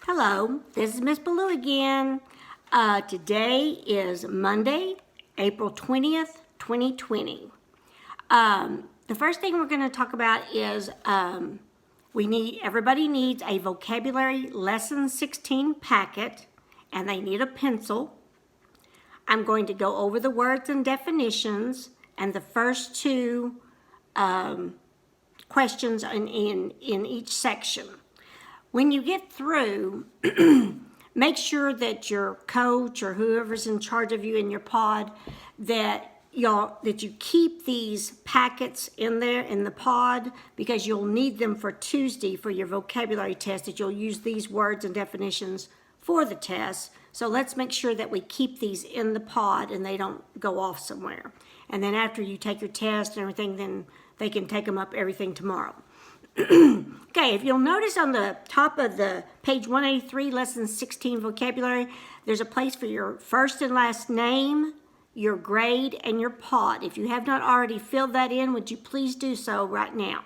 Hello, this is Miss Ballou again. Today is Monday, April 20th, 2020. The first thing we're going to talk about is everybody needs a vocabulary lesson 16 packet, and they need a pencil. I'm going to go over the words and definitions and the first two questions in each section. When you get through, make sure that your coach or whoever's in charge of you in your pod that you keep these packets in there in the pod, because you'll need them for Tuesday for your vocabulary test, that you'll use these words and definitions for the test. So let's make sure that we keep these in the pod and they don't go off somewhere. And then after you take your test and everything, then they can take them up everything tomorrow. Okay, if you'll notice on the top of the page 183, lesson 16 vocabulary, there's a place for your first and last name, your grade, and your pod. If you have not already filled that in, would you please do so right now?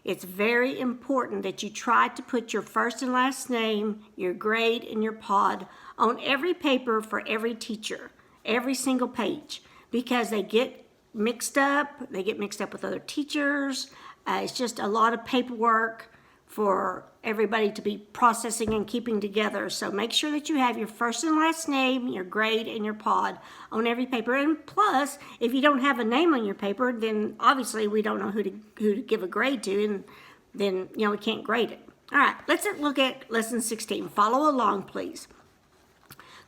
It's very important that you try to put your first and last name, your grade, and your pod on every paper for every teacher, every single page, because they get mixed up. They get mixed up with other teachers. It's just a lot of paperwork for everybody to be processing and keeping together. So make sure that you have your first and last name, your grade, and your pod on every paper. And plus, if you don't have a name on your paper, then obviously we don't know who to give a grade to, and then we can't grade it. All right, let's look at lesson 16. Follow along, please.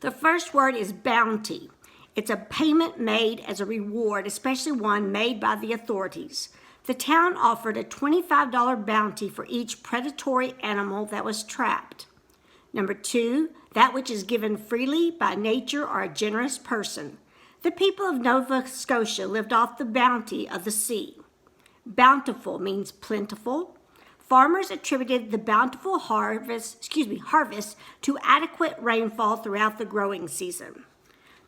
The first word is bounty. It's a payment made as a reward, especially one made by the authorities. The town offered a $25 bounty for each predatory animal that was trapped. Number 2, that which is given freely by nature or a generous person. The people of Nova Scotia lived off the bounty of the sea. Bountiful means plentiful. Farmers attributed the bountiful harvest to adequate rainfall throughout the growing season.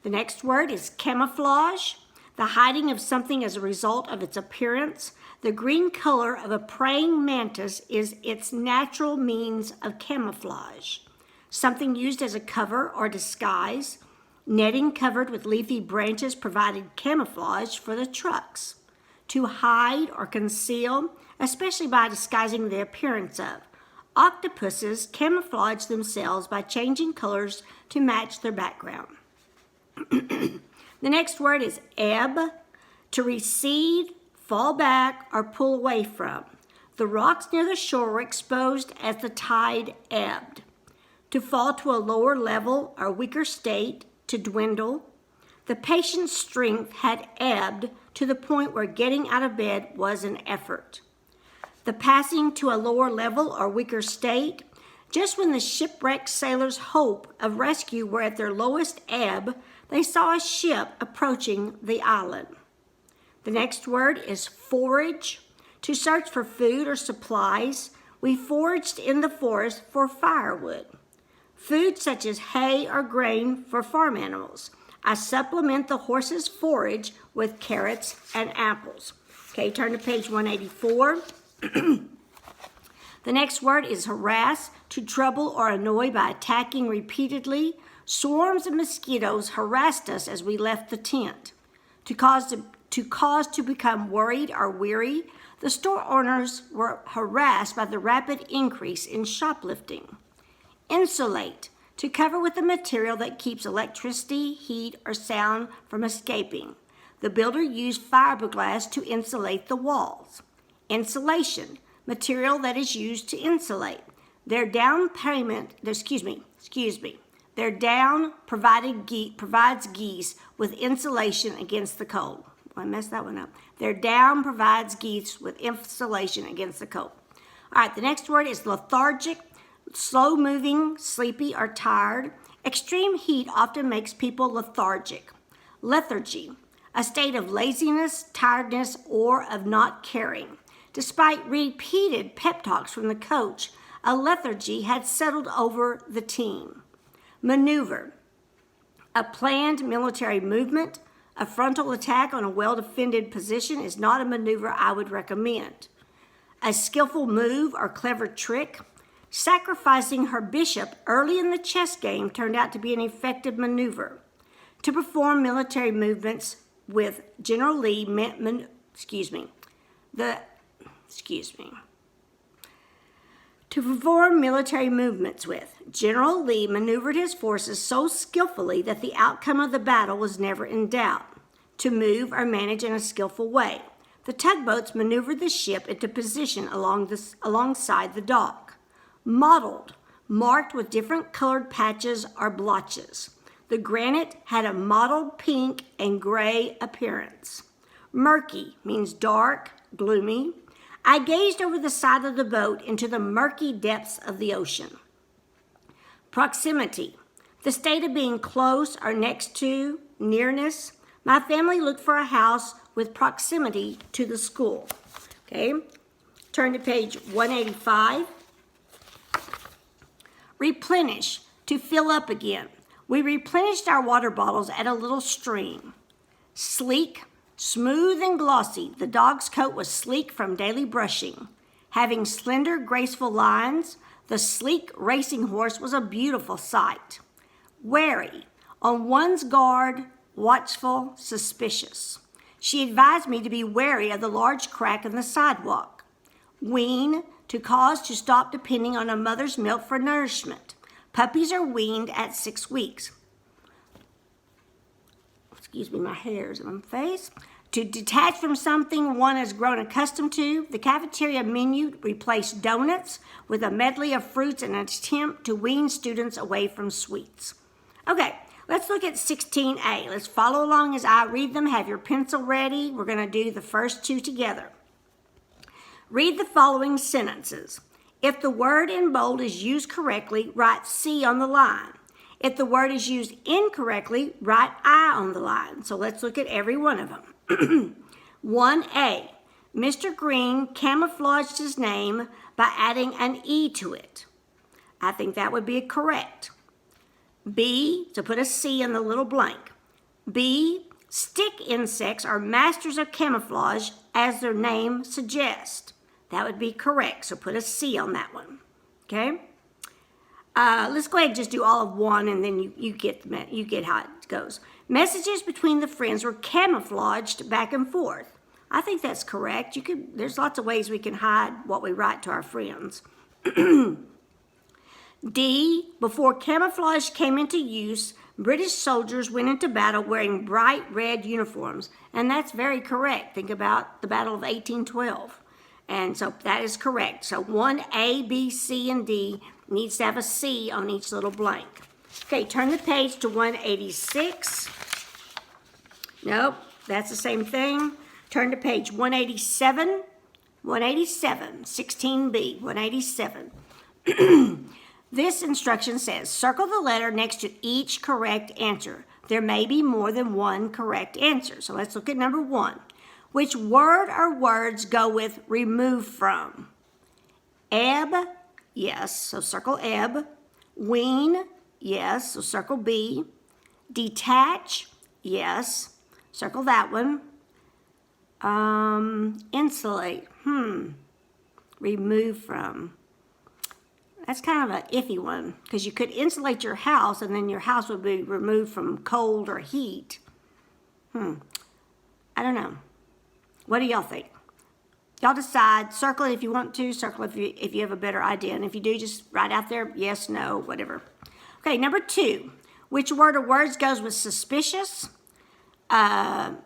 The next word is camouflage, the hiding of something as a result of its appearance. The green color of a praying mantis is its natural means of camouflage. Something used as a cover or disguise. Netting covered with leafy branches provided camouflage for the trucks. To hide or conceal, especially by disguising the appearance of. Octopuses camouflage themselves by changing colors to match their background. The next word is ebb, to recede, fall back, or pull away from. The rocks near the shore were exposed as the tide ebbed. To fall to a lower level or weaker state, to dwindle. The patient's strength had ebbed to the point where getting out of bed was an effort. The passing to a lower level or weaker state, just when the shipwrecked sailors' hope of rescue were at their lowest ebb, they saw a ship approaching the island. The next word is forage. To search for food or supplies, we foraged in the forest for firewood. Food such as hay or grain for farm animals. I supplement the horse's forage with carrots and apples. Okay, turn to page 184. The next word is harass, to trouble or annoy by attacking repeatedly. Swarms of mosquitoes harassed us as we left the tent. To cause to become worried or weary, the store owners were harassed by the rapid increase in shoplifting. Insulate, to cover with a material that keeps electricity, heat, or sound from escaping. The builder used fiberglass to insulate the walls. Insulation, material that is used to insulate. Their down provides geese with insulation against the cold. I messed that one up. Their down provides geese with insulation against the cold. All right, the next word is lethargic, slow moving, sleepy, or tired. Extreme heat often makes people lethargic. Lethargy, a state of laziness, tiredness, or of not caring. Despite repeated pep talks from the coach, a lethargy had settled over the team. Maneuver, a planned military movement. A frontal attack on a well-defended position is not a maneuver I would recommend. A skillful move or clever trick. Sacrificing her bishop early in the chess game turned out to be an effective maneuver. To perform military movements with General Lee To perform military movements with, General Lee maneuvered his forces so skillfully that the outcome of the battle was never in doubt. To move or manage in a skillful way. The tugboats maneuvered the ship into position alongside the dock. Mottled, marked with different colored patches or blotches. The granite had a mottled pink and gray appearance. Murky means dark, gloomy. I gazed over the side of the boat into the murky depths of the ocean. Proximity, the state of being close or next to, nearness. My family looked for a house with proximity to the school. Okay, turn to page 185. Replenish, to fill up again. We replenished our water bottles at a little stream. Sleek, smooth and glossy, the dog's coat was sleek from daily brushing. Having slender, graceful lines, the sleek racing horse was a beautiful sight. Wary, on one's guard, watchful, suspicious. She advised me to be wary of the large crack in the sidewalk. Wean, to cause to stop depending on a mother's milk for nourishment. Puppies are weaned at 6 weeks. Excuse me, my hair's on my face. To detach from something one has grown accustomed to, the cafeteria menu replaced donuts with a medley of fruits in an attempt to wean students away from sweets. Okay, let's look at 16A. Let's follow along as I read them. Have your pencil ready. We're going to do the first two together. Read the following sentences. If the word in bold is used correctly, write C on the line. If the word is used incorrectly, write I on the line. So let's look at every one of them. 1A, Mr. Green camouflaged his name by adding an E to it. I think that would be correct. B, so put a C in the little blank. B, stick insects are masters of camouflage as their name suggests. That would be correct, so put a C on that one, okay? Let's go ahead and just do all of one, and then you get how it goes. Messages between the friends were camouflaged back and forth. I think that's correct. There's lots of ways we can hide what we write to our friends. D, before camouflage came into use, British soldiers went into battle wearing bright red uniforms, and that's very correct. Think about the Battle of 1812. And so that is correct. So 1A, B, C, and D needs to have a C on each little blank. Okay, turn the page to 186. Nope, that's the same thing. Turn to page 187. 187, 16B, 187. This instruction says, circle the letter next to each correct answer. There may be more than one correct answer. So let's look at number 1. Which word or words go with remove from? Ebb, yes, so circle ebb. Wean, yes, so circle B. Detach, yes, circle that one. Insulate, remove from. That's kind of an iffy one, because you could insulate your house and then your house would be removed from cold or heat. I don't know. What do y'all think? Y'all decide. Circle it if you want to. Circle if you have a better idea. And if you do, just write out there yes, no, whatever. Okay, number 2. Which word or words goes with suspicious? A,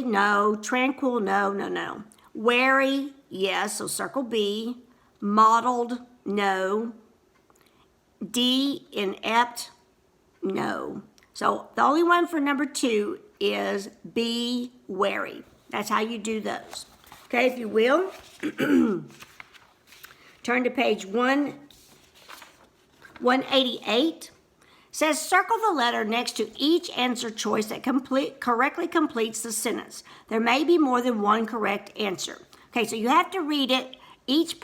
no. Tranquil, no. Wary, yes, so circle B. Mottled, no. D, inept, no. So the only one for number 2 is be wary. That's how you do those. Okay, if you will, turn to page 188. Says circle the letter next to each answer choice that correctly completes the sentence. There may be more than one correct answer. Okay, so you have to read it, each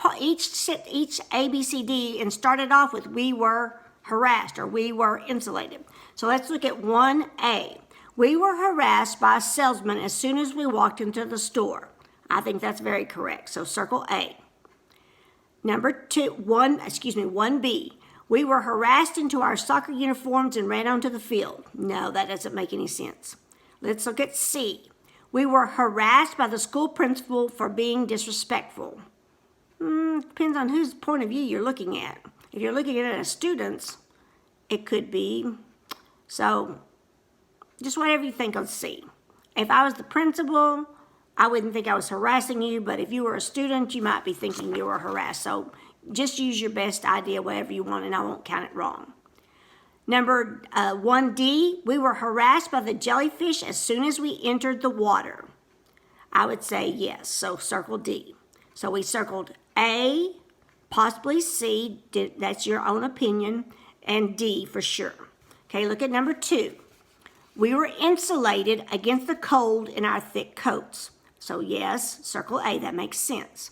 A, B, C, D, and start it off with we were harassed or we were insulated. So let's look at 1A. We were harassed by a salesman as soon as we walked into the store. I think that's very correct, so circle A. 1B. We were harassed into our soccer uniforms and ran onto the field. No, that doesn't make any sense. Let's look at C. We were harassed by the school principal for being disrespectful. Depends on whose point of view you're looking at. If you're looking at it as students, it could be. So just whatever you think on C. If I was the principal, I wouldn't think I was harassing you, but if you were a student, you might be thinking you were harassed. So just use your best idea, whatever you want, and I won't count it wrong. Number 1D, we were harassed by the jellyfish as soon as we entered the water. I would say yes, so circle D. So we circled A, possibly C, that's your own opinion, and D for sure. Okay, look at number 2. We were insulated against the cold in our thick coats. So yes, circle A, that makes sense.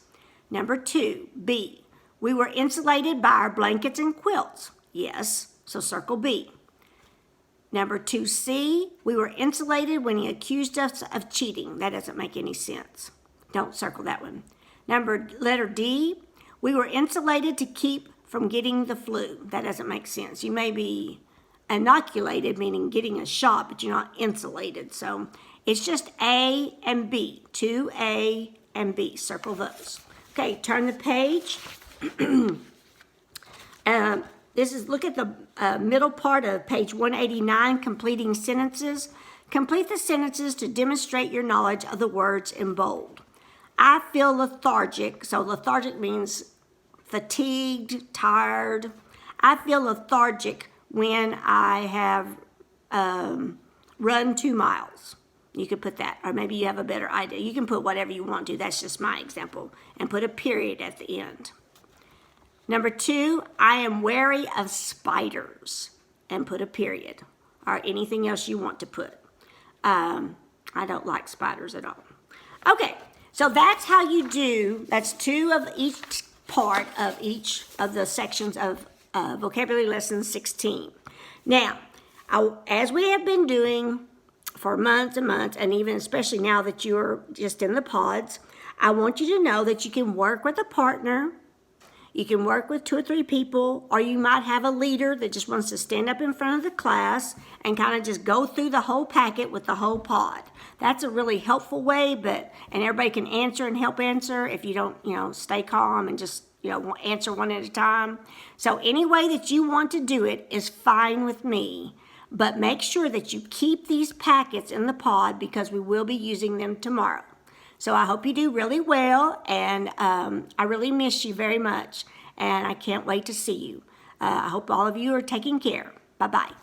Number 2, B. We were insulated by our blankets and quilts. Yes, so circle B. Number 2C, we were insulated when he accused us of cheating. That doesn't make any sense. Don't circle that one. Letter D, we were insulated to keep from getting the flu. That doesn't make sense. You may be inoculated, meaning getting a shot, but you're not insulated. So it's just A and B, 2A and B. Circle those. Okay, turn the page. Look at the middle part of page 189, completing sentences. Complete the sentences to demonstrate your knowledge of the words in bold. I feel lethargic. So lethargic means fatigued, tired. I feel lethargic when I have run 2 miles. You could put that, or maybe you have a better idea. You can put whatever you want to. That's just my example. And put a period at the end. Number 2, I am wary of spiders, and put a period, or anything else you want to put. I don't like spiders at all. Okay, so that's how you do, that's 2 of each part of each of the sections of vocabulary lesson 16. Now, as we have been doing for months and months, and even especially now that you're just in the pods, I want you to know that you can work with a partner. You can work with 2 or 3 people, or you might have a leader that just wants to stand up in front of the class and kind of just go through the whole packet with the whole pod. That's a really helpful way, and everybody can answer and help answer if you don't, stay calm and just, answer one at a time. So any way that you want to do it is fine with me, but make sure that you keep these packets in the pod because we will be using them tomorrow. So I hope you do really well, and I really miss you very much, and I can't wait to see you. I hope all of you are taking care. Bye-bye.